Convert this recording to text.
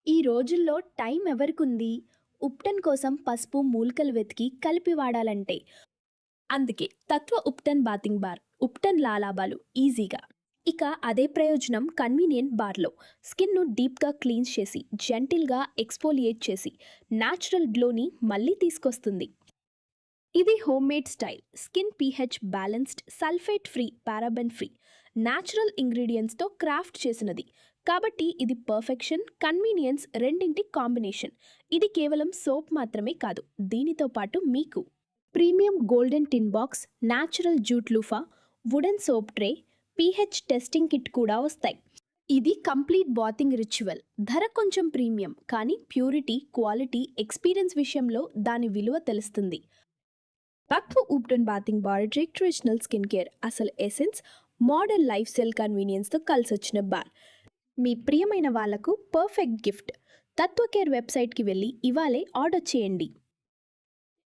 ఈ రోజుల్లో టైం ఎవరికుంది? ఉప్టన్ కోసం పసుపు, మూలికలు వెతికి కలిపి వాడాలంటే. అందుకే తత్వ ఉప్టన్ బాతింగ్ బార్. ఉప్టన్ లాలాబాలు ఈజీగా. ఇక అదే ప్రయోజనం కన్వీనియంట్ బార్‌లో. స్కిన్‌ను డీప్‌గా క్లీన్స్ చేసి, జెంటిల్‌గా ఎక్స్ఫోలియేట్ చేసి, న్యాచురల్ గ్లోని మళ్ళీ తీసుకొస్తుంది. ఇది homemade style. Skin pH balanced, sulphate free, paraben free, natural ఇంగ్రీడియెంట్స్‌తో క్రాఫ్ట్ చేసినది. కాబట్టి ఇది పర్ఫెక్షన్, కన్వీనియన్స్ రెండింటి కాంబినేషన్. ఇది కేవలం సోప్ మాత్రమే కాదు. దీనితో పాటు మీకు premium golden tin box, natural jute loofah, wooden soap tray, pH testing kit కూడా వస్తాయి. ఇది కంప్లీట్ బాతింగ్ రిచువల్. ధర కొంచెం ప్రీమియం, కానీ ప్యూరిటీ, క్వాలిటీ, ఎక్స్పీరియన్స్ విషయంలో దాని విలువ తెలుస్తుంది. Tattva ubtan bathing bar traditional skin care అసలు ఎసెన్స్, మోడర్న్ లైఫ్ స్టైల్ కన్వీనియన్స్తో కలిసొచ్చిన బార్. మీ ప్రియమైన వాళ్లకు పర్ఫెక్ట్ గిఫ్ట్. తత్వ కేర్ వెబ్సైట్కి వెళ్ళి ఇవాళే ఆర్డర్ చేయండి.